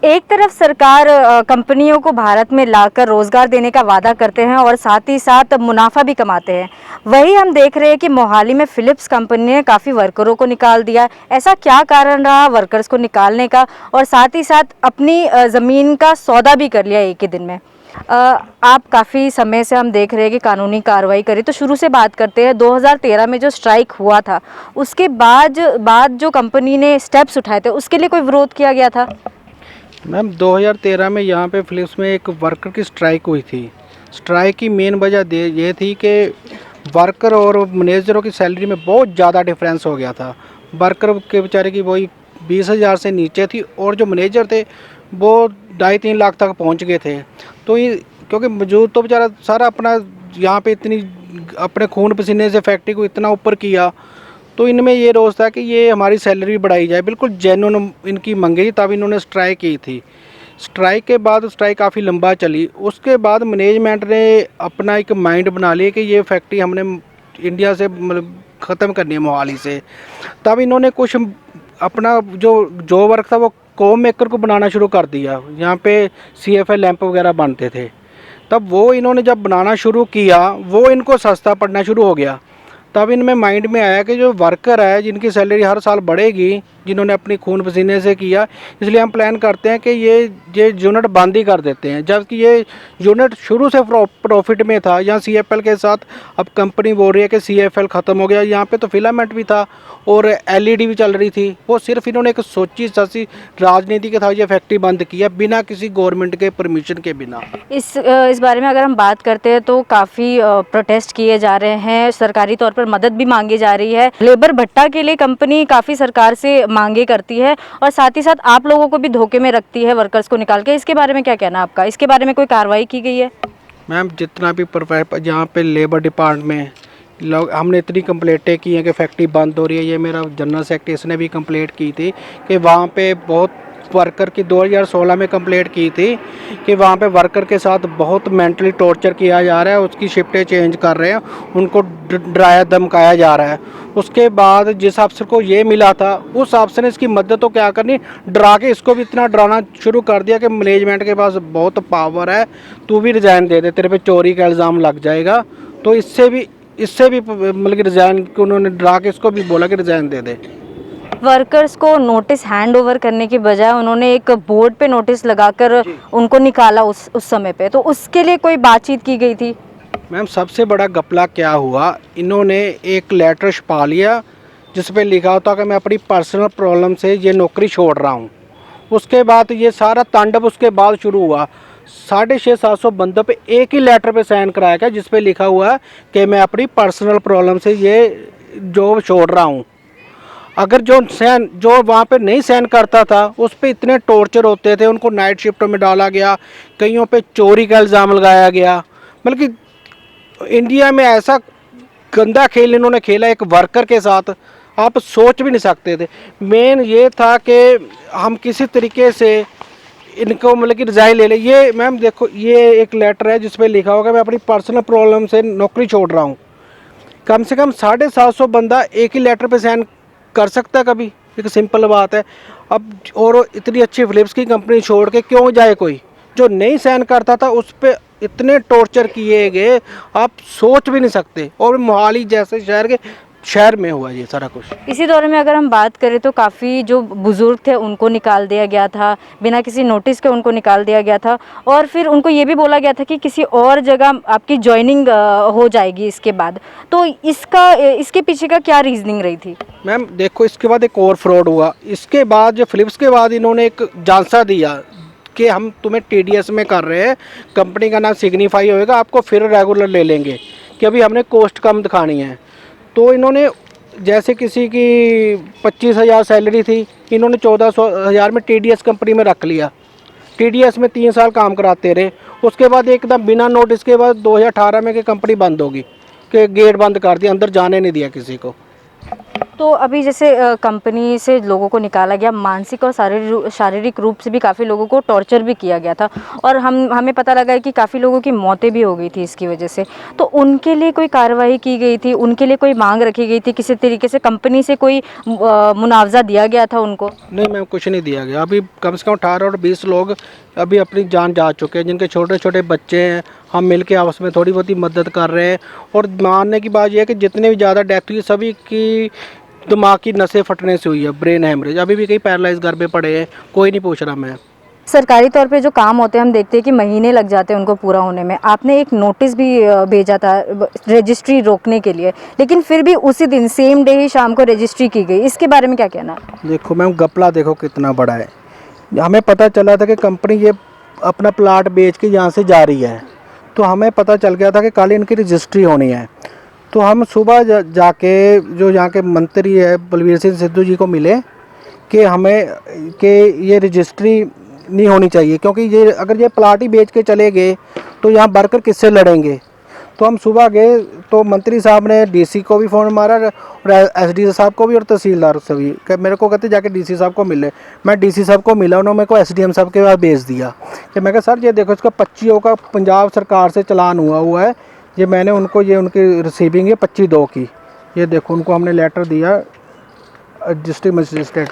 एक तरफ सरकार कंपनियों को भारत में लाकर रोजगार देने का वादा करते हैं और साथ ही साथ मुनाफा भी कमाते हैं, वही हम देख रहे हैं कि मोहाली में फिलिप्स कंपनी ने काफ़ी वर्करों को निकाल दिया। ऐसा क्या कारण रहा वर्कर्स को निकालने का, और साथ ही साथ अपनी ज़मीन का सौदा भी कर लिया एक ही दिन में। आप काफ़ी समय से हम देख रहे हैं कि कानूनी कार्रवाई करी, तो शुरू से बात करते हैं 2013 में जो स्ट्राइक हुआ था उसके बाद जो कंपनी ने स्टेप्स उठाए थे उसके लिए कोई विरोध किया गया था? मैम 2013 में यहाँ पे फिलिप्स में एक वर्कर की स्ट्राइक हुई थी। स्ट्राइक की मेन वजह ये थी कि वर्कर और मैनेजरों की सैलरी में बहुत ज़्यादा डिफरेंस हो गया था। वर्कर के बेचारे की वही 20,000 से नीचे थी और जो मैनेजर थे वो 2.5-3 लाख तक पहुँच गए थे। तो ये क्योंकि मजदूर तो बेचारा सारा अपना यहाँ पे इतनी अपने खून पसीने से फैक्ट्री को इतना ऊपर किया, तो इनमें ये रोज़ था कि ये हमारी सैलरी बढ़ाई जाए। बिल्कुल जेन्युइन इनकी मांगे थी, तब इन्होंने स्ट्राइक की थी। स्ट्राइक के बाद स्ट्राइक काफ़ी लंबा चली। उसके बाद मैनेजमेंट ने अपना एक माइंड बना लिया कि ये फैक्ट्री हमने इंडिया से मतलब ख़त्म करनी है, मोहाली से। तब इन्होंने कुछ अपना जो वर्क था वो कोम मेकर को बनाना शुरू कर दिया। यहाँ पे CFL लैंप वगैरह बनते थे, तब वो इन्होंने जब बनाना शुरू किया वो इनको सस्ता पड़ना शुरू हो गया। तब इनमें माइंड में आया कि जो वर्कर है जिनकी सैलरी हर साल बढ़ेगी, जिन्होंने अपनी खून पसीने से किया, इसलिए हम प्लान करते हैं कि ये यूनिट बंद ही कर देते हैं। जबकि ये यूनिट शुरू से प्रॉफिट में था। यहाँ CFL के साथ अब कंपनी बोल रही है कि CFL ख़त्म हो गया। यहाँ पे तो फिलामेंट भी था और LED भी चल रही थी। वो सिर्फ इन्होंने एक सोची सची राजनीति के था ये फैक्ट्री बंद किया बिना किसी गवर्नमेंट के परमिशन के बिना। इस बारे में अगर हम बात करते हैं तो काफ़ी प्रोटेस्ट किए जा रहे हैं, सरकारी तौर पर मदद भी मांगी जा रही है। लेबर भत्ता के लिए कंपनी काफ़ी सरकार से मांगे करती है और साथ ही साथ आप लोगों को भी धोखे में रखती है वर्कर्स को निकाल के। इसके बारे में क्या कहना आपका? इसके बारे में कोई कार्रवाई की गई है? मैम जितना भी यहाँ पे लेबर डिपार्टमेंट लोग हमने इतनी कंप्लेंटें की हैं कि फैक्ट्री बंद हो रही है। ये मेरा जनरल सेक्रेटरी इसने भी कंप्लेंट की थी कि वहाँ पे बहुत वर्कर की 2016 में कंप्लेंट की थी कि वहाँ पे वर्कर के साथ बहुत मेंटली टॉर्चर किया जा रहा है। उसकी शिफ्टें चेंज कर रहे हैं, उनको डराया धमकाया जा रहा है। उसके बाद जिस अफसर को ये मिला था उस अफसर ने इसकी मदद तो क्या करनी, डरा के इसको भी इतना डराना शुरू कर दिया कि मैनेजमेंट के पास बहुत पावर है, तू भी रिज़ाइन दे दे, तेरे पे चोरी का इल्ज़ाम लग जाएगा। तो इससे भी मतलब कि रिज़ाइन को उन्होंने डरा के इसको भी बोला कि रिज़ाइन दे दे। वर्कर्स को नोटिस हैंड ओवर करने की बजाय उन्होंने एक बोर्ड पे नोटिस लगाकर उनको निकाला उस समय पे, तो उसके लिए कोई बातचीत की गई थी? मैम सबसे बड़ा घपला क्या हुआ, इन्होंने एक लेटर छपा लिया जिस पे लिखा होता कि मैं अपनी पर्सनल प्रॉब्लम से ये नौकरी छोड़ रहा हूँ। उसके बाद ये सारा तांडव उसके बाद शुरू हुआ। 650-700 बंदों पे एक ही लेटर पे साइन कराया गया जिस पे लिखा हुआ है कि मैं अपनी पर्सनल प्रॉब्लम से ये जॉब छोड़ रहा हूँ। अगर जो वहाँ पे नहीं साइन करता था उस पे इतने टॉर्चर होते थे, उनको नाइट शिफ्टों में डाला गया, कईयों पे चोरी का इल्ज़ाम लगाया गया। बल्कि इंडिया में ऐसा गंदा खेल इन्होंने खेला एक वर्कर के साथ, आप सोच भी नहीं सकते थे। मेन ये था कि हम किसी तरीके से इनको मतलब कि रिज़ाइन ले लें। ये मैम देखो ये एक लेटर है जिस पे लिखा होगा मैं अपनी पर्सनल प्रॉब्लम से नौकरी छोड़ रहा हूँ। कम से कम 750 बंदा एक ही लेटर पे साइन कर सकता है कभी? एक सिंपल बात है। अब और इतनी अच्छी फिलिप्स की कंपनी छोड़ के क्यों जाए कोई? जो नहीं साइन करता था उस पर इतने टॉर्चर किए गए आप सोच भी नहीं सकते। और मोहाली जैसे शहर में हुआ ये सारा कुछ। इसी दौरे में अगर हम बात करें तो काफ़ी जो बुज़ुर्ग थे उनको निकाल दिया गया था, बिना किसी नोटिस के उनको निकाल दिया गया था और फिर उनको ये भी बोला गया था कि किसी और जगह आपकी जॉइनिंग हो जाएगी इसके बाद। तो इसके पीछे का क्या रीजनिंग रही थी? मैम देखो इसके बाद एक और फ्रॉड हुआ। इसके बाद जो फिलिप्स के बाद इन्होंने एक झांसा दिया कि हम तुम्हें TDS में कर रहे हैं, कंपनी का नाम सिग्निफाई होएगा, आपको फिर रेगुलर ले लेंगे कि अभी हमने कॉस्ट कम दिखानी है। तो इन्होंने जैसे किसी की 25,000 सैलरी थी, इन्होंने 14,000 में TDS कंपनी में रख लिया। TDS में 3 साल काम कराते रहे। उसके बाद एकदम बिना नोटिस के बाद 2018 में कि कंपनी बंद होगी, कि गेट बंद कर दिया, अंदर जाने नहीं दिया किसी को। तो अभी जैसे कंपनी से लोगों को निकाला गया, मानसिक और शारीरिक रूप से भी काफ़ी लोगों को टॉर्चर भी किया गया था और हमें पता लगा है कि काफ़ी लोगों की मौतें भी हो गई थी इसकी वजह से। तो उनके लिए कोई कार्रवाई की गई थी, उनके लिए कोई मांग रखी गई थी, किसी तरीके से कंपनी से कोई मुआवजा दिया गया था उनको? नहीं मैम, कुछ नहीं दिया गया। अभी कम से कम 18 और 20 लोग अभी अपनी जान जा चुके हैं, जिनके छोटे छोटे बच्चे हैं। हम मिलके आपस में थोड़ी बहुत ही मदद कर रहे हैं। और मानने की बात यह है कि जितने भी ज़्यादा डेथ हुई सभी की दिमाग की नसें फटने से हुई है, ब्रेन हेमरेज। अभी भी कई पैरालाइज घर पे पड़े हैं, कोई नहीं पूछ रहा। मैं सरकारी तौर पे जो काम होते हैं हम देखते हैं कि महीने लग जाते हैं उनको पूरा होने में। आपने एक नोटिस भी भेजा था रजिस्ट्री रोकने के लिए, लेकिन फिर भी उसी दिन सेम डे ही शाम को रजिस्ट्री की गई। इसके बारे में क्या कहना है? देखो मैम, घपला देखो कितना बड़ा है। हमें पता चला था कि कंपनी ये अपना प्लाट बेच के यहाँ से जा रही है, तो हमें पता चल गया था कि कल इनकी रजिस्ट्री होनी है। तो हम सुबह जाके जो यहाँ के मंत्री है बलवीर सिंह सिद्धू जी को मिले कि हमें कि ये रजिस्ट्री नहीं होनी चाहिए, क्योंकि ये अगर ये प्लाट ही बेच के चले गए तो यहाँ वर्कर किससे लड़ेंगे। तो हम सुबह गए तो मंत्री साहब ने डीसी को भी फ़ोन मारा और एसडी साहब को भी और तहसीलदार से भी, कि मेरे को कहते जाके डीसी साहब को मिले। मैं डीसी साहब को मिला, उन्होंने मेरे को एसडीएम साहब के पास भेज दिया कि मैं कहा सर ये देखो इसका 25 का पंजाब सरकार से चलान हुआ है। ये मैंने उनको ये उनकी रिसीविंग है 25/2 की। ये देखो उनको हमने लेटर दिया डिस्ट्रिक्ट मजिस्ट्रेट,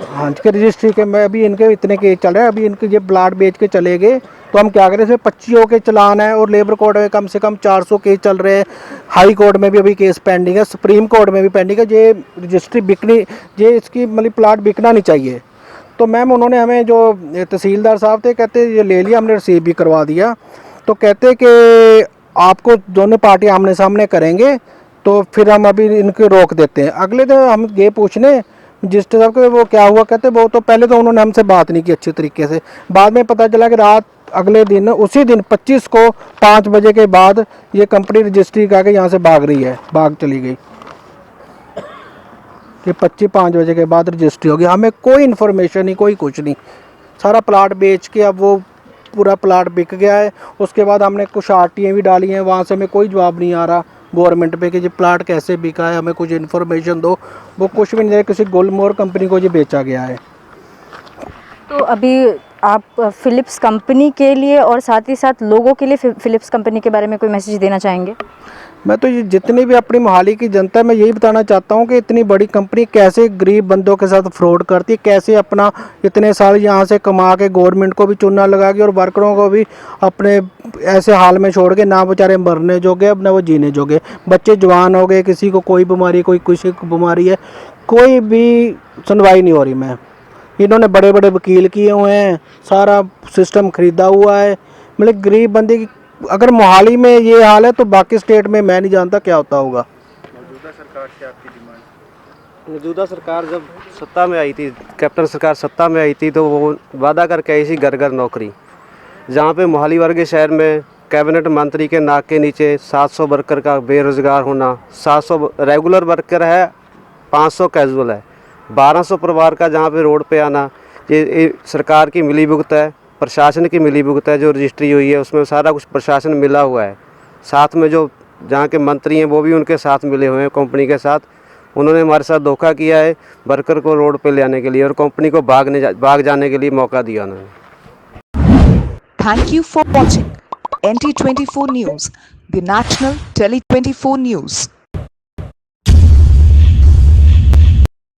हाँ जी, रजिस्ट्री के। मैं अभी इनके इतने केस चल रहे हैं, अभी इनके ये प्लाट बेच के चले गए तो हम क्या करें। इसमें 25 के चलान है और लेबर कोर्ट में कम से कम 400 केस चल रहे हैं। हाई कोर्ट में भी अभी केस पेंडिंग है, सुप्रीम कोर्ट में भी पेंडिंग है। ये रजिस्ट्री बिकनी, ये इसकी मतलब प्लाट बिकना नहीं चाहिए। तो मैम उन्होंने हमें जो तहसीलदार साहब थे कहते ये ले लिया, हमने रिसीव भी करवा दिया। तो कहते कि आपको दोनों पार्टी आमने सामने करेंगे तो फिर हम अभी इनको रोक देते हैं। अगले दिन हम गए पूछने रजिस्टर साहब के वो क्या हुआ, कहते वो तो पहले तो उन्होंने हमसे बात नहीं की अच्छी तरीके से। बाद में पता चला कि रात अगले दिन उसी दिन 25 को 5 बजे के बाद ये कंपनी रजिस्ट्री करके यहाँ से भाग चली गई। ये 5 बजे के बाद रजिस्ट्री होगी। हमें कोई इन्फॉर्मेशन नहीं, कोई कुछ नहीं। सारा प्लाट बेच के अब वो पूरा प्लाट बिक गया है। उसके बाद हमने कुछ आरटीआई भी डाली हैं, वहाँ से हमें कोई जवाब नहीं आ रहा गवर्नमेंट पे कि ये प्लाट कैसे बिका है, हमें कुछ इन्फॉर्मेशन दो। वो कुछ भी नहीं है, किसी गुलमोहर कंपनी को ये बेचा गया है। तो अभी आप फिलिप्स कंपनी के लिए और साथ ही साथ लोगों के लिए फिलिप्स कंपनी के बारे में कोई मैसेज देना चाहेंगे? मैं तो ये जितनी भी अपनी मोहाली की जनता है, मैं यही बताना चाहता हूँ कि इतनी बड़ी कंपनी कैसे गरीब बंदों के साथ फ्रॉड करती है, कैसे अपना इतने साल यहाँ से कमा के गवर्नमेंट को भी चूना लगा के और वर्करों को भी अपने ऐसे हाल में छोड़ के, ना बेचारे मरने जोगे अब ना वो जीने जोगे। बच्चे जवान हो गए, किसी को कोई बीमारी, कोई किसी को बीमारी है, कोई भी सुनवाई नहीं हो रही। मैं इन्होंने बड़े बड़े वकील किए हुए हैं, सारा सिस्टम खरीदा हुआ है। मतलब गरीब बंदे की अगर मोहाली में ये हाल है तो बाकी स्टेट में मैं नहीं जानता क्या होता होगा। मौजूदा सरकार से आपकी डिमांड? मौजूदा सरकार जब सत्ता में आई थी, कैप्टन सरकार सत्ता में आई थी, तो वो वादा करके आई थी घर घर नौकरी। जहाँ पे मोहाली वर्गे शहर में कैबिनेट मंत्री के नाक के नीचे 700 वर्कर का बेरोज़गार होना, 700 रेगुलर वर्कर है, 500 कैजुअल है, 1200 परिवार का जहाँ पे रोड पे आना, ये सरकार की मिलीभुगत है, प्रशासन की मिलीभुगत है। जो रजिस्ट्री हुई है उसमें सारा कुछ प्रशासन मिला हुआ है। साथ में जो जहाँ के मंत्री हैं वो भी उनके साथ मिले हुए हैं कंपनी के साथ। उन्होंने हमारे साथ धोखा किया है वर्कर को रोड पे ले आने के लिए और कंपनी को भाग जाने के लिए मौका दिया उन्होंने। Thank you for watching NT24 News, the national Tele 24 News.